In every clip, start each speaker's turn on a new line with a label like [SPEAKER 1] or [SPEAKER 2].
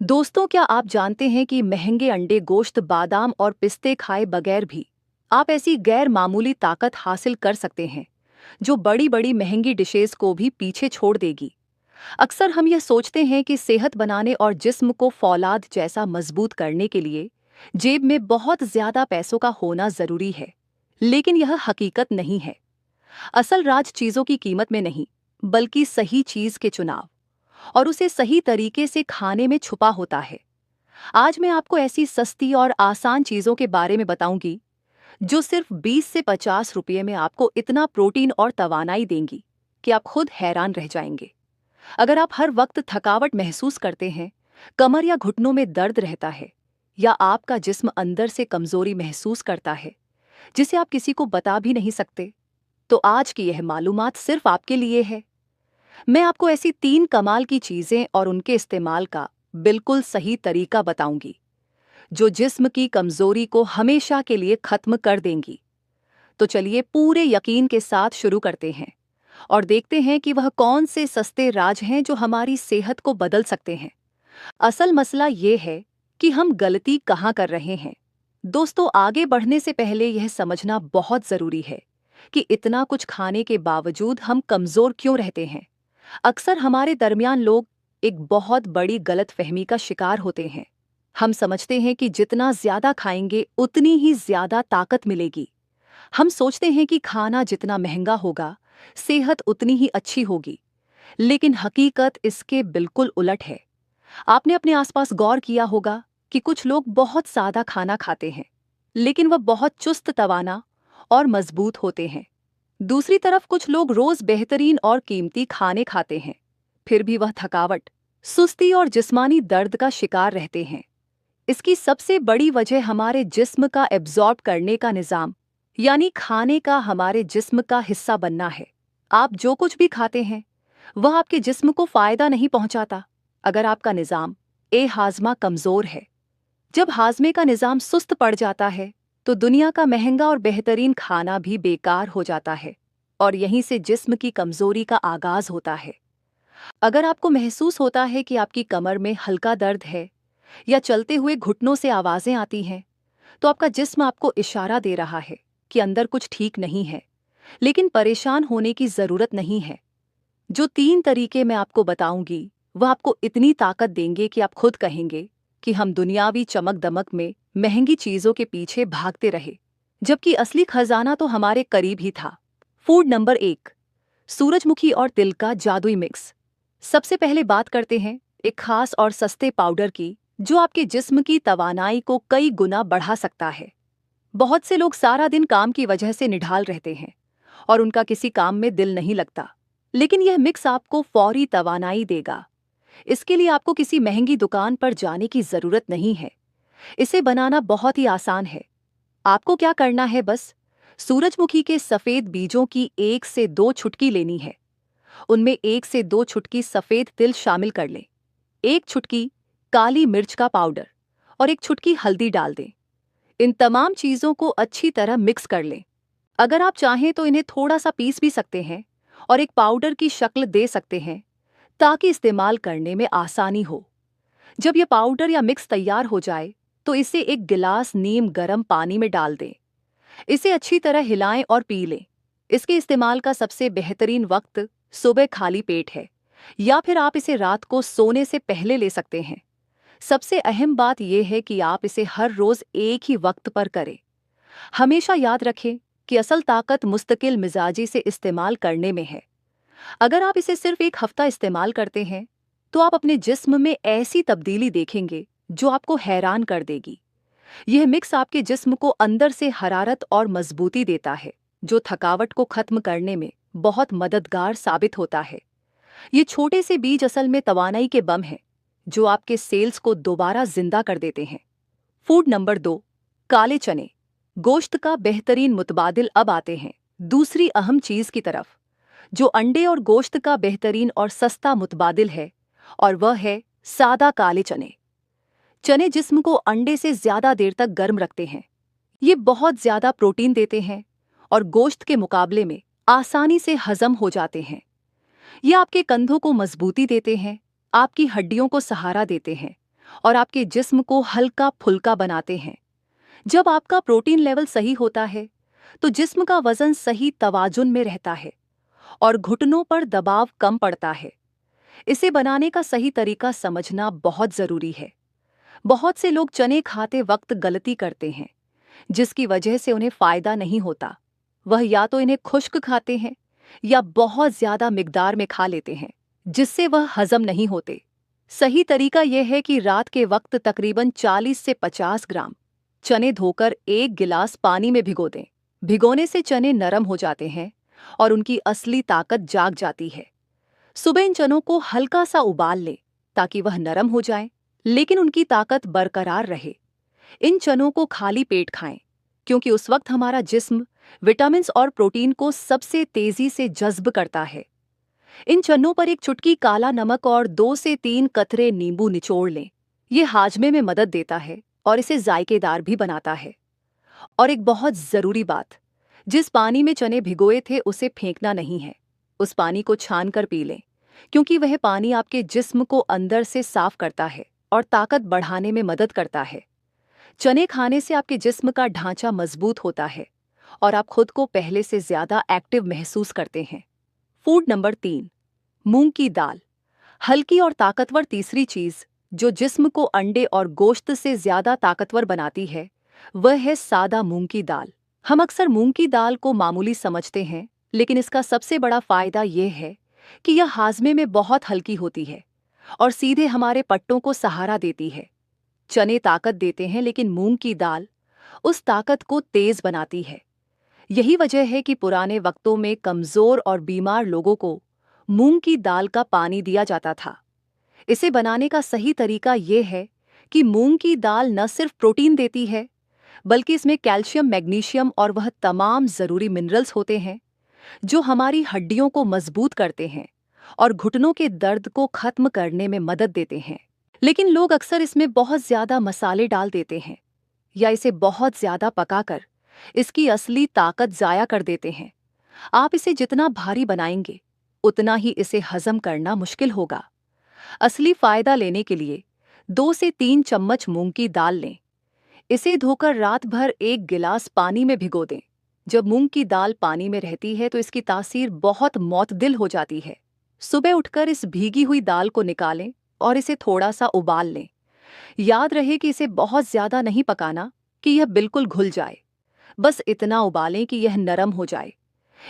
[SPEAKER 1] दोस्तों, क्या आप जानते हैं कि महंगे अंडे, गोश्त, बादाम और पिस्ते खाए बगैर भी आप ऐसी गैर मामूली ताकत हासिल कर सकते हैं जो बड़ी बड़ी महंगी डिशेस को भी पीछे छोड़ देगी। अक्सर हम यह सोचते हैं कि सेहत बनाने और जिस्म को फौलाद जैसा मजबूत करने के लिए जेब में बहुत ज्यादा पैसों का होना जरूरी है, लेकिन यह हकीकत नहीं है। असल राज चीजों की कीमत में नहीं, बल्कि सही चीज के चुनाव और उसे सही तरीके से खाने में छुपा होता है। आज मैं आपको ऐसी सस्ती और आसान चीजों के बारे में बताऊंगी जो सिर्फ 20 से 50 रुपये में आपको इतना प्रोटीन और तवानाई देंगी कि आप खुद हैरान रह जाएंगे। अगर आप हर वक्त थकावट महसूस करते हैं, कमर या घुटनों में दर्द रहता है, या आपका जिस्म अंदर से कमजोरी महसूस करता है जिसे आप किसी को बता भी नहीं सकते, तो आज की यह मालूमात सिर्फ आपके लिए है। मैं आपको ऐसी 3 कमाल की चीजें और उनके इस्तेमाल का बिल्कुल सही तरीका बताऊंगी जो जिस्म की कमजोरी को हमेशा के लिए खत्म कर देंगी। तो चलिए पूरे यकीन के साथ शुरू करते हैं और देखते हैं कि वह कौन से सस्ते राज हैं जो हमारी सेहत को बदल सकते हैं। असल मसला ये है कि हम गलती कहाँ कर रहे हैं। दोस्तों, आगे बढ़ने से पहले यह समझना बहुत जरूरी है कि इतना कुछ खाने के बावजूद हम कमजोर क्यों रहते हैं। अक्सर हमारे दरमियान लोग एक बहुत बड़ी गलतफहमी का शिकार होते हैं। हम समझते हैं कि जितना ज्यादा खाएंगे उतनी ही ज्यादा ताकत मिलेगी। हम सोचते हैं कि खाना जितना महंगा होगा, सेहत उतनी ही अच्छी होगी, लेकिन हकीकत इसके बिल्कुल उलट है। आपने अपने आसपास गौर किया होगा कि कुछ लोग बहुत सादा खाना खाते हैं, लेकिन वह बहुत चुस्त, तवाना और मजबूत होते हैं। दूसरी तरफ कुछ लोग रोज बेहतरीन और कीमती खाने खाते हैं, फिर भी वह थकावट, सुस्ती और जिस्मानी दर्द का शिकार रहते हैं। इसकी सबसे बड़ी वजह हमारे जिस्म का एब्जॉर्ब करने का निज़ाम, यानी खाने का हमारे जिस्म का हिस्सा बनना है। आप जो कुछ भी खाते हैं वह आपके जिस्म को फायदा नहीं पहुंचाता अगर आपका निज़ाम हाजमा कमजोर है। जब हाजमे का निज़ाम सुस्त पड़ जाता है तो दुनिया का महंगा और बेहतरीन खाना भी बेकार हो जाता है, और यहीं से जिस्म की कमजोरी का आगाज होता है। अगर आपको महसूस होता है कि आपकी कमर में हल्का दर्द है या चलते हुए घुटनों से आवाजें आती हैं, तो आपका जिस्म आपको इशारा दे रहा है कि अंदर कुछ ठीक नहीं है। लेकिन परेशान होने की जरूरत नहीं है। जो 3 तरीके मैं आपको बताऊंगी वह आपको इतनी ताकत देंगे कि आप खुद कहेंगे कि हम दुनियावी चमक दमक में महंगी चीजों के पीछे भागते रहे, जबकि असली खजाना तो हमारे करीब ही था। फूड नंबर 1, सूरजमुखी और तिल का जादुई मिक्स। सबसे पहले बात करते हैं एक खास और सस्ते पाउडर की जो आपके जिस्म की तवानाई को कई गुना बढ़ा सकता है। बहुत से लोग सारा दिन काम की वजह से निढाल रहते हैं और उनका किसी काम में दिल नहीं लगता, लेकिन यह मिक्स आपको फौरी तवानाई देगा। इसके लिए आपको किसी महंगी दुकान पर जाने की जरूरत नहीं है। इसे बनाना बहुत ही आसान है। आपको क्या करना है, बस सूरजमुखी के सफेद बीजों की 1 से 2 चुटकी लेनी है। उनमें 1 से 2 चुटकी सफेद तिल शामिल कर लें, 1 चुटकी काली मिर्च का पाउडर और 1 चुटकी हल्दी डाल दें। इन तमाम चीजों को अच्छी तरह मिक्स कर लें। अगर आप चाहें तो इन्हें थोड़ा सा पीस भी सकते हैं और एक पाउडर की शक्ल दे सकते हैं ताकि इस्तेमाल करने में आसानी हो। जब यह पाउडर या मिक्स तैयार हो जाए तो इसे एक गिलास नीम गर्म पानी में डाल दें। इसे अच्छी तरह हिलाएं और पी लें। इसके इस्तेमाल का सबसे बेहतरीन वक्त सुबह खाली पेट है, या फिर आप इसे रात को सोने से पहले ले सकते हैं। सबसे अहम बात यह है कि आप इसे हर रोज एक ही वक्त पर करें। हमेशा याद रखें कि असल ताकत मुस्तकिल मिजाजी से इस्तेमाल करने में है। अगर आप इसे सिर्फ 1 हफ्ता इस्तेमाल करते हैं तो आप अपने जिस्म में ऐसी तब्दीली देखेंगे जो आपको हैरान कर देगी। यह मिक्स आपके जिस्म को अंदर से हरारत और मजबूती देता है, जो थकावट को खत्म करने में बहुत मददगार साबित होता है। ये छोटे से बीज असल में तवानाई के बम हैं जो आपके सेल्स को दोबारा जिंदा कर देते हैं। फूड नंबर 2, काले चने, गोश्त का बेहतरीन मुतबादिल। अब आते हैं दूसरी अहम चीज की तरफ, जो अंडे और गोश्त का बेहतरीन और सस्ता मुतबादिल है, और वह है सादा काले चने। चने जिस्म को अंडे से ज्यादा देर तक गर्म रखते हैं। ये बहुत ज्यादा प्रोटीन देते हैं और गोश्त के मुकाबले में आसानी से हजम हो जाते हैं। ये आपके कंधों को मजबूती देते हैं, आपकी हड्डियों को सहारा देते हैं और आपके जिस्म को हल्का फुल्का बनाते हैं। जब आपका प्रोटीन लेवल सही होता है तो जिस्म का वजन सही तवाजुन में रहता है और घुटनों पर दबाव कम पड़ता है। इसे बनाने का सही तरीका समझना बहुत जरूरी है। बहुत से लोग चने खाते वक्त गलती करते हैं, जिसकी वजह से उन्हें फायदा नहीं होता। वह या तो इन्हें खुश्क खाते हैं या बहुत ज्यादा मिकदार में खा लेते हैं, जिससे वह हजम नहीं होते। सही तरीका यह है कि रात के वक्त तकरीबन 40 से 50 ग्राम चने धोकर 1 गिलास पानी में भिगो दें। भिगोने से चने नरम हो जाते हैं और उनकी असली ताकत जाग जाती है। सुबह इन चनों को हल्का सा उबाल लें ताकि वह नरम हो जाएं, लेकिन उनकी ताकत बरकरार रहे। इन चनों को खाली पेट खाएं, क्योंकि उस वक्त हमारा जिस्म विटामिन्स और प्रोटीन को सबसे तेजी से जज्ब करता है। इन चनों पर एक चुटकी काला नमक और 2 से 3 कतरे नींबू निचोड़ लें। ये हाजमे में मदद देता है और इसे जायकेदार भी बनाता है। और एक बहुत ज़रूरी बात, जिस पानी में चने भिगोए थे उसे फेंकना नहीं है। उस पानी को छान कर पी लें, क्योंकि वह पानी आपके जिस्म को अंदर से साफ करता है और ताकत बढ़ाने में मदद करता है। चने खाने से आपके जिस्म का ढांचा मजबूत होता है और आप खुद को पहले से ज्यादा एक्टिव महसूस करते हैं। फूड नंबर 3, मूंग की दाल। हल्की और ताकतवर तीसरी चीज जो जिस्म को अंडे और गोश्त से ज्यादा ताकतवर बनाती है, वह है सादा मूंग की दाल। हम अक्सर मूंग की दाल को मामूली समझते हैं, लेकिन इसका सबसे बड़ा फायदा यह है कि यह हाजमे में बहुत हल्की होती है और सीधे हमारे पट्टों को सहारा देती है। चने ताकत देते हैं, लेकिन मूंग की दाल उस ताकत को तेज बनाती है। यही वजह है कि पुराने वक्तों में कमजोर और बीमार लोगों को मूंग की दाल का पानी दिया जाता था। इसे बनाने का सही तरीका यह है कि मूंग की दाल न सिर्फ प्रोटीन देती है, बल्कि इसमें कैल्शियम, मैग्नीशियम और वह तमाम जरूरी मिनरल्स होते हैं जो हमारी हड्डियों को मजबूत करते हैं और घुटनों के दर्द को खत्म करने में मदद देते हैं। लेकिन लोग अक्सर इसमें बहुत ज्यादा मसाले डाल देते हैं या इसे बहुत ज्यादा पकाकर इसकी असली ताकत जाया कर देते हैं। आप इसे जितना भारी बनाएंगे, उतना ही इसे हजम करना मुश्किल होगा। असली फायदा लेने के लिए 2 से 3 चम्मच मूंग की दाल लें। इसे धोकर रात भर 1 गिलास पानी में भिगो दें। जब मूंग की दाल पानी में रहती है तो इसकी तासीर बहुत मौतदिल हो जाती है। सुबह उठकर इस भीगी हुई दाल को निकालें और इसे थोड़ा सा उबाल लें। याद रहे कि इसे बहुत ज्यादा नहीं पकाना कि यह बिल्कुल घुल जाए, बस इतना उबालें कि यह नरम हो जाए।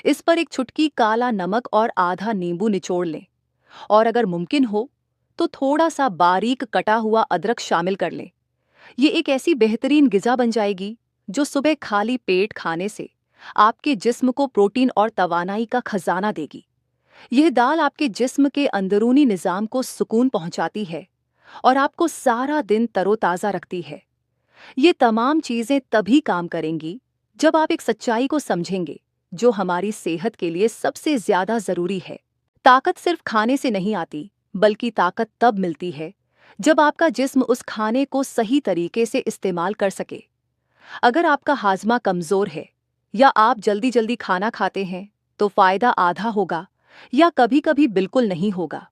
[SPEAKER 1] इस पर एक चुटकी काला नमक और आधा नींबू निचोड़ लें और अगर मुमकिन हो तो थोड़ा सा बारीक कटा हुआ अदरक शामिल कर लें। ये एक ऐसी बेहतरीन ग़िज़ा बन जाएगी जो सुबह खाली पेट खाने से आपके जिस्म को प्रोटीन और तवानाई का खजाना देगी। यह दाल आपके जिस्म के अंदरूनी निज़ाम को सुकून पहुंचाती है और आपको सारा दिन तरोताज़ा रखती है। ये तमाम चीज़ें तभी काम करेंगी जब आप एक सच्चाई को समझेंगे जो हमारी सेहत के लिए सबसे ज़्यादा ज़रूरी है। ताकत सिर्फ खाने से नहीं आती, बल्कि ताकत तब मिलती है जब आपका जिस्म उस खाने को सही तरीके से इस्तेमाल कर सके। अगर आपका हाजमा कमज़ोर है या आप जल्दी जल्दी खाना खाते हैं तो फ़ायदा आधा होगा या कभी कभी बिल्कुल नहीं होगा।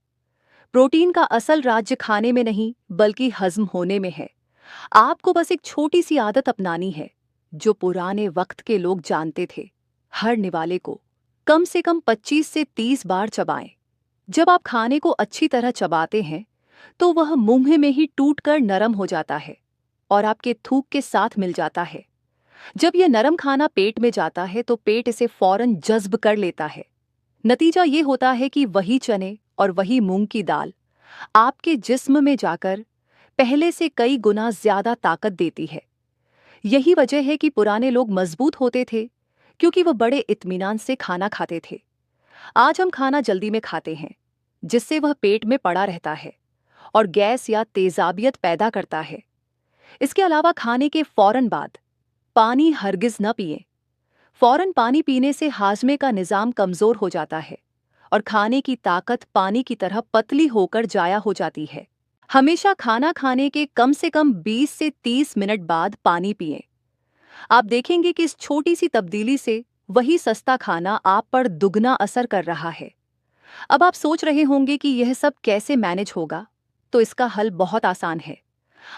[SPEAKER 1] प्रोटीन का असल राज्य खाने में नहीं, बल्कि हजम होने में है। आपको बस एक छोटी सी आदत अपनानी है जो पुराने वक्त के लोग जानते थे। हर निवाले को कम से कम 25 से 30 बार चबाएं। जब आप खाने को अच्छी तरह चबाते हैं तो वह मुंह में ही टूटकर नरम हो जाता है और आपके थूक के साथ मिल जाता है। जब यह नरम खाना पेट में जाता है तो पेट इसे फौरन जज्ब कर लेता है। नतीजा ये होता है कि वही चने और वही मूंग की दाल आपके जिस्म में जाकर पहले से कई गुना ज्यादा ताकत देती है। यही वजह है कि पुराने लोग मजबूत होते थे, क्योंकि वह बड़े इत्मीनान से खाना खाते थे। आज हम खाना जल्दी में खाते हैं, जिससे वह पेट में पड़ा रहता है और गैस या तेजाबियत पैदा करता है। इसके अलावा खाने के फौरन बाद पानी हरगिज न पिएं। फौरन पानी पीने से हाजमे का निज़ाम कमज़ोर हो जाता है और खाने की ताकत पानी की तरह पतली होकर जाया हो जाती है। हमेशा खाना खाने के कम से कम 20 से 30 मिनट बाद पानी पिएं। आप देखेंगे कि इस छोटी सी तब्दीली से वही सस्ता खाना आप पर दुगना असर कर रहा है। अब आप सोच रहे होंगे कि यह सब कैसे मैनेज होगा, तो इसका हल बहुत आसान है।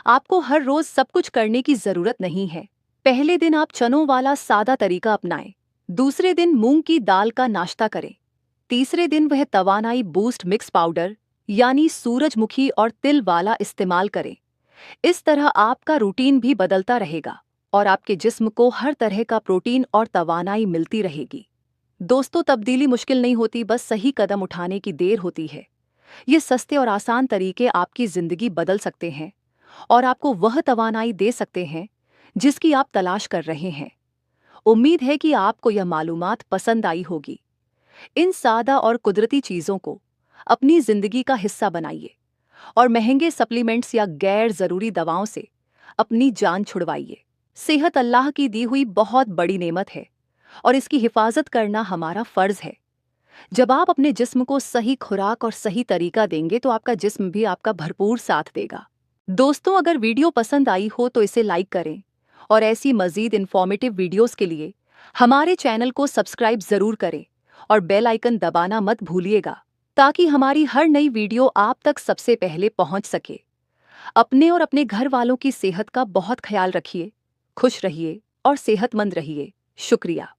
[SPEAKER 1] आपको हर रोज सब कुछ करने की जरूरत नहीं है। पहले दिन आप चनों वाला सादा तरीका अपनाएं। दूसरे दिन मूंग की दाल का नाश्ता करें। तीसरे दिन वह तवानाई बूस्ट मिक्स पाउडर यानी सूरजमुखी और तिल वाला इस्तेमाल करें। इस तरह आपका रूटीन भी बदलता रहेगा और आपके जिस्म को हर तरह का प्रोटीन और तवानाई मिलती रहेगी। दोस्तों, तब्दीली मुश्किल नहीं होती, बस सही कदम उठाने की देर होती है। ये सस्ते और आसान तरीके आपकी जिंदगी बदल सकते हैं और आपको वह तवानाई दे सकते हैं जिसकी आप तलाश कर रहे हैं। उम्मीद है कि आपको यह मालूमात पसंद आई होगी। इन सादा और कुदरती चीज़ों को अपनी जिंदगी का हिस्सा बनाइए और महंगे सप्लीमेंट्स या गैर जरूरी दवाओं से अपनी जान छुड़वाइए। सेहत अल्लाह की दी हुई बहुत बड़ी नेमत है और इसकी हिफाजत करना हमारा फर्ज है। जब आप अपने जिस्म को सही खुराक और सही तरीका देंगे तो आपका जिस्म भी आपका भरपूर साथ देगा। दोस्तों, अगर वीडियो पसंद आई हो तो इसे लाइक करें और ऐसी मजीद इन्फॉर्मेटिव वीडियोस के लिए हमारे चैनल को सब्सक्राइब जरूर करें और बेल आइकन दबाना मत भूलिएगा ताकि हमारी हर नई वीडियो आप तक सबसे पहले पहुंच सके। अपने और अपने घर वालों की सेहत का बहुत ख्याल रखिए। खुश रहिए और सेहतमंद रहिए। शुक्रिया।